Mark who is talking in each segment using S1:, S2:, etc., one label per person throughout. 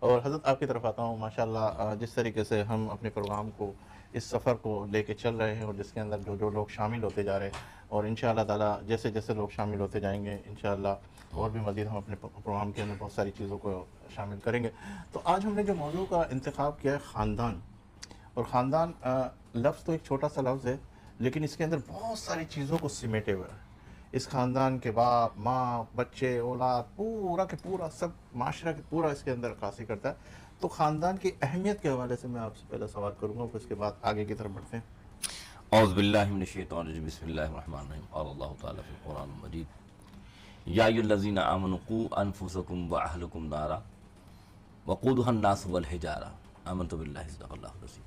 S1: اور حضرت آپ کی طرف آتا ہوں. ماشاءاللہ جس طریقے سے ہم اپنے پروگرام کو اس سفر کو لے کے چل رہے ہیں اور جس کے اندر جو جو لوگ شامل ہوتے جا رہے ہیں اور انشاءاللہ تعالیٰ جیسے جیسے لوگ شامل ہوتے جائیں گے انشاءاللہ اور بھی مزید ہم اپنے پروگرام کے اندر بہت ساری چیزوں کو شامل کریں گے. تو آج ہم نے جو موضوع کا انتخاب کیا ہے خاندان. اور خاندان لفظ تو ایک چھوٹا سا لفظ ہے لیکن اس کے اندر بہت ساری چیزوں کو سمیٹے ہوئے ہیں. اس خاندان کے باپ ماں بچے اولاد پورا کے پورا سب معاشرہ کے پورا اس کے اندر عکاسی کرتا ہے. تو خاندان کی اہمیت کے حوالے سے میں آپ سے پہلا سوال کروں گا پھر اس کے بعد آگے کی طرف بڑھتے ہیں.
S2: اعوذ باللہ من الشیطان الرجیم بسم اللہ الرحمن الرحیم قال اللہ تعالیٰ فی القرآن المجید یا ایھا الذین آمنوا قوا انفسکم واہلکم نارا وقودھا الناس والحجارہ آمنت باللہ صدق اللہ العظیم.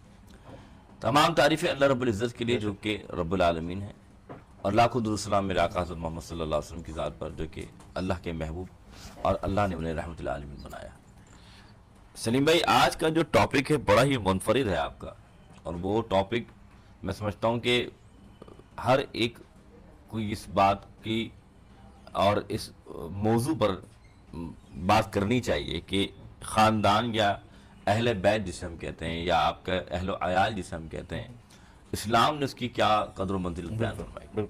S2: تمام تعریفیں اللہ رب العزت کے لیے جو کہ رب العالمین ہیں اور لاکھوں درود السلام میرے آقا حضرت محمد صلی اللہ علیہ وسلم کی ذات پر جو کہ اللہ کے محبوب اور اللہ نے انہیں رحمت العالمین بنایا. سلیم بھائی آج کا جو ٹاپک ہے بڑا ہی منفرد ہے آپ کا اور وہ ٹاپک میں سمجھتا ہوں کہ ہر ایک کوئی اس بات کی اور اس موضوع پر بات کرنی چاہیے کہ خاندان یا اہل بیت جسے ہم کہتے ہیں یا آپ کا اہل و عیال جسے ہم کہتے ہیں اسلام نے اس کی کیا قدر و منزلت بیان فرمائی.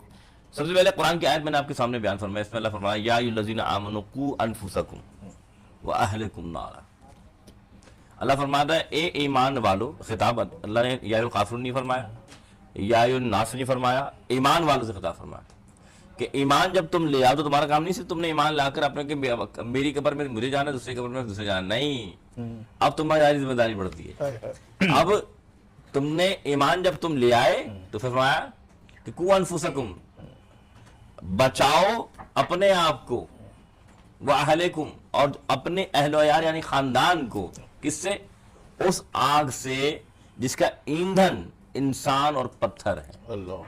S2: سب سے پہلے قرآن کی آیت میں نے آپ کے سامنے بیان فرمایا. اس میں اللہ فرمایا یا ایھا الذین آمنوا قوا انفسکم واہلکم نارا. اللہ فرماتا ہے اے ایمان والو. خطاب اللہ نے یا الکافرون نہیں فرمایا یا الناس نہیں فرمایا, ایمان والوں سے خطاب فرمایا کہ ایمان جب تم لے آؤ تو تمہارا کام نہیں صرف تم نے ایمان لا کر اپنے کہ میری قبر میں مجھے جانا دوسری قبر میں دوسرے جانا نہیں. اب تمہاری ذمہ داری بڑھتی ہے. اب تم نے ایمان جب تم لے آئے تو پھر فرمایا کہ قوا انفسکم بچاؤ اپنے آپ کو واہلکم اور اپنے اہل و عیال یعنی خاندان کو کس سے؟ اس آگ سے جس کا ایندھن انسان اور پتھر ہے.
S1: اللہ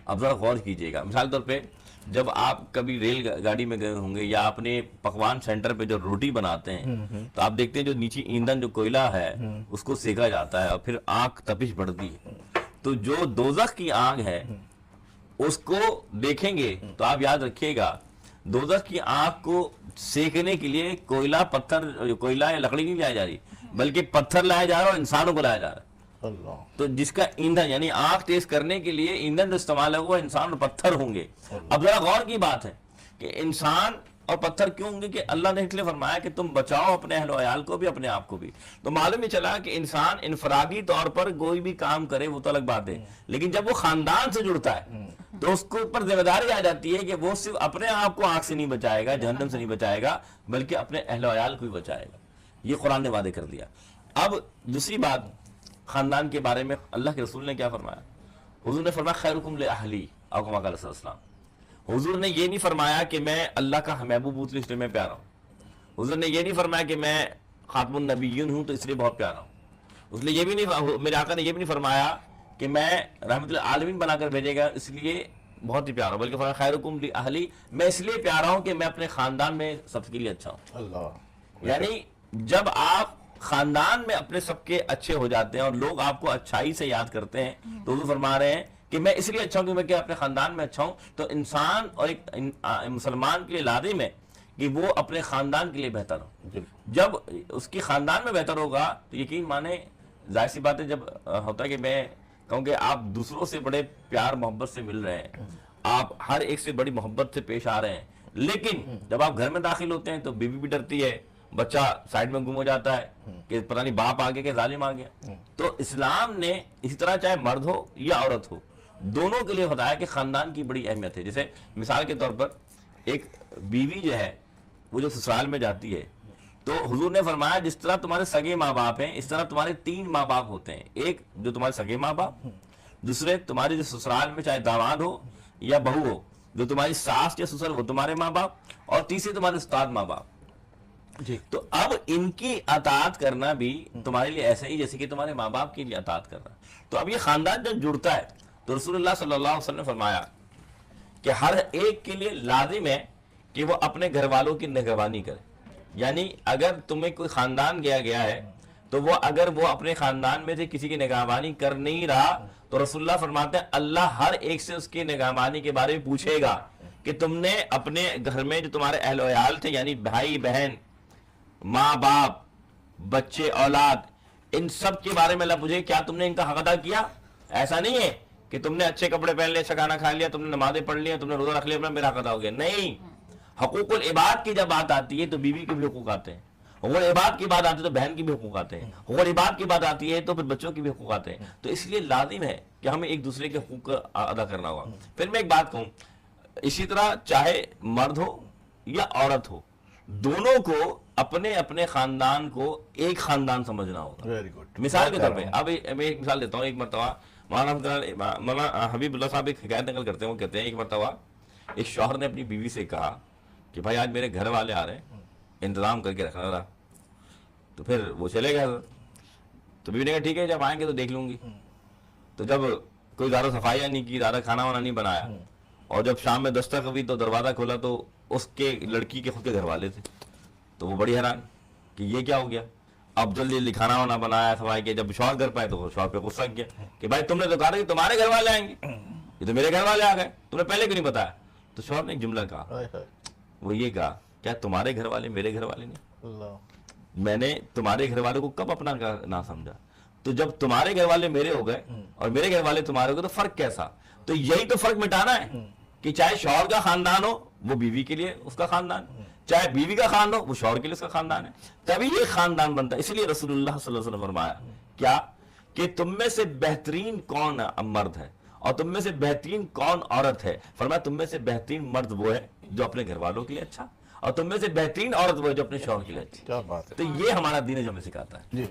S2: اب ذرا غور کیجئے گا. مثال طور پہ جب آپ کبھی ریل گاڑی میں گئے ہوں گے یا اپنے پکوان سینٹر پہ جو روٹی بناتے ہیں تو آپ دیکھتے ہیں جو نیچے ایندھن جو کوئلہ ہے اس کو سیکا جاتا ہے اور پھر آگ تپش بڑھتی ہے. تو جو دوزخ کی آگ ہے اس کو دیکھیں گے تو آپ یاد رکھیے گا دوزخ کی آگ کو سیکنے کے لیے کوئلہ پتھر کوئلہ یا لکڑی نہیں لایا جا رہی بلکہ پتھر لایا جا رہا ہے اور انسانوں کو لایا جا رہا ہے.
S1: اللہ
S2: تو جس کا ایندھن یعنی آگ تیز کرنے کے لیے ایندھن جو استعمال ہے وہ انسان اور پتھر ہوں گے. اب ذرا غور کی بات ہے کہ انسان اور پتھر کیوں ہوں گے کہ اللہ نے اس لیے فرمایا کہ تم بچاؤ اپنے اہل و عیال کو بھی اپنے آپ کو بھی. تو معلوم ہی چلا کہ انسان انفرادی طور پر کوئی بھی کام کرے وہ تو الگ بات ہے لیکن جب وہ خاندان سے جڑتا ہے تو اس کو اوپر ذمہ داری آ جاتی ہے کہ وہ صرف اپنے آپ کو آگ سے نہیں بچائے گا جہنم سے نہیں بچائے گا بلکہ اپنے اہل و عیال کو بھی بچائے گا. یہ قرآن نے وعدے کر دیا. اب دوسری بات خاندان کے بارے میں اللہ کے رسول نے کیا فرمایا؟ حضور نے فرمایا خیرکم لأہلی او کما قال صلی اللہ علیہ وسلم. حضور نے یہ نہیں فرمایا کہ میں اللہ کا محبوب ہوں اس لیے میں پیارا ہوں. حضور نے یہ نہیں فرمایا کہ میں خاتم النبیین ہوں تو اس لیے بہت پیارا ہوں. اس لیے یہ بھی نہیں میرے آقا نے یہ بھی نہیں فرمایا کہ میں رحمت للعالمین بنا کر بھیجے گا اس لیے بہت ہی پیارا ہوں بلکہ فرمایا خیرکم لأہلی میں اس لیے پیارا ہوں کہ میں اپنے خاندان میں سب کے لیے اچھا ہوں.
S1: اللہ
S2: یعنی جب آپ خاندان میں اپنے سب کے اچھے ہو جاتے ہیں اور لوگ آپ کو اچھائی سے یاد کرتے ہیں تو حضور فرما رہے ہیں کہ میں اس لیے اچھا ہوں کہ میں کہ اپنے خاندان میں اچھا ہوں. تو انسان اور ایک مسلمان کے لیے لازم ہے کہ وہ اپنے خاندان کے لیے بہتر ہو. جب اس کی خاندان میں بہتر ہوگا تو یقین مانے ظاہر سی بات ہے جب ہوتا ہے کہ میں کہوں کہ آپ دوسروں سے بڑے پیار محبت سے مل رہے ہیں آپ ہر ایک سے بڑی محبت سے پیش آ رہے ہیں لیکن جب آپ گھر میں داخل ہوتے ہیں تو بیوی بھی ڈرتی ہے بچہ سائڈ میں گم ہو جاتا ہے کہ پتہ نہیں باپ آگے کہ ظالم آ گیا. تو اسلام نے اسی طرح چاہے مرد ہو یا عورت ہو دونوں کے لیے بتایا کہ خاندان کی بڑی اہمیت ہے. جیسے مثال کے طور پر ایک بیوی جو ہے وہ جو سسرال میں جاتی ہے تو حضور نے فرمایا جس طرح تمہارے سگے ماں باپ ہیں اس طرح تمہارے 3 ماں باپ ہوتے ہیں. ایک جو تمہارے سگے ماں باپ, دوسرے تمہارے جو سسرال میں چاہے داماد ہو یا بہو ہو جو تمہاری ساس یا سسر وہ تمہارے ماں باپ, اور تیسرے تمہارے استاد ماں باپ.
S1: جی
S2: تو اب ان کی اطاعت کرنا بھی تمہارے لیے ایسا ہی جیسے کہ تمہارے ماں باپ کے لیے اطاعت کرنا. تو اب یہ خاندان جب جڑتا ہے تو رسول اللہ صلی اللہ علیہ وسلم نے فرمایا کہ ہر ایک کے لیے لازم ہے کہ وہ اپنے گھر والوں کی نگہبانی کرے. یعنی اگر تمہیں کوئی خاندان گیا ہے تو وہ اگر وہ اپنے خاندان میں سے کسی کی نگہبانی کر نہیں رہا تو رسول اللہ فرماتے ہیں اللہ ہر ایک سے اس کی نگہبانی کے بارے میں پوچھے گا کہ تم نے اپنے گھر میں جو تمہارے اہل و عیال تھے یعنی بھائی بہن ماں باپ بچے، اولاد، ان سب کے بارے میں اللہ پوچھے کیا تم نے ان کا حق ادا کیا؟ ایسا نہیں ہے کہ تم نے اچھے کپڑے پہن لیے، اچھا کھانا کھا لیا، تم نے نمازیں پڑھ لی، تم نے روزہ رکھ لیا، اپنا میرا حق ادا ہو گیا. نہیں، حقوق العباد کی جب بات آتی ہے تو بیوی کے بھی حقوق آتے ہیں، حقوق العباد کی بات آتی ہے تو بہن کی بھی حقوق آتے ہیں، حقوق العباد کی بات آتی ہے تو پھر بچوں کی بھی حقوق آتے ہیں. تو اس لیے لازم ہے کہ ہمیں ایک دوسرے کے حقوق ادا کرنا ہوگا. پھر میں ایک بات کہوں، اسی طرح چاہے مرد ہو یا عورت ہو، دونوں کو اپنے اپنے خاندان کو ایک خاندان سمجھنا ہوگا.
S1: Very good.
S2: مثال کے طور پہ اب میں ایک مثال دیتا ہوں. ایک مرتبہ مولانا حبیب اللہ صاحب ایک حکایت نقل کرتے ہیں. وہ کہتے ہیں ایک مرتبہ ایک شوہر نے اپنی بیوی سے کہا کہ بھائی آج میرے گھر والے آ رہے ہیں، انتظام کر کے رکھنا رہا. تو پھر وہ چلے گئے. تو بیوی نے کہا ٹھیک ہے، جب آئیں گے تو دیکھ لوں گی. تو جب کوئی زیادہ صفائیاں نہیں کی، زیادہ کھانا وانا نہیں بنایا، اور جب شام میں دستک ہوئی تو دروازہ کھولا تو اس کے لڑکی کے خود کے گھر والے تھے. تو وہ بڑی حیران کہ یہ کیا ہو گیا. اب جلدی جلدی کھانا وانا بنایا، صفائی کیا. جب شوہر گھر پائے تو شوہر پہ غصہ کیا کہ بھائی تم نے تو کہا تھا کہ تمہارے گھر والے آئیں گے، یہ تو میرے گھر والے آ گئے، تم نے پہلے کیوں نہیں بتایا. تو شوہر نے ایک جملہ کہا،
S1: ہائے ہائے.
S2: وہ یہ کہا کیا تمہارے گھر والے میرے گھر والے نہیں؟
S1: اللہ.
S2: میں نے تمہارے گھر والوں کو کب اپنا نہ سمجھا؟ تو جب تمہارے گھر والے میرے ہو گئے اور میرے گھر والے تمہارے ہو گئے تو فرق کیسا؟ تو یہی تو فرق مٹانا ہے کہ چاہے شوہر کا خاندان ہو وہ بیوی کے لیے اس کا خاندان، چاہے بیوی کا خاندان ہو وہ شوہر کے لیے اس کا خاندان ہے. تبھی یہ خاندان بنتا ہے. اس لیے رسول اللہ صلی اللہ علیہ وسلم نے فرمایا کیا کہ تم میں سے بہترین کون مرد ہے اور تم میں سے بہترین کون عورت ہے؟ فرمایا تم میں سے بہترین مرد وہ ہے جو اپنے گھر والوں کے لیے اچھا، اور تم میں سے بہترین عورت وہ ہے جو اپنے شوہر کے لیے اچھی.
S1: کیا بات ہے.
S2: تو یہ ہمارا دین ہے جو ہمیں سکھاتا ہے.
S1: جی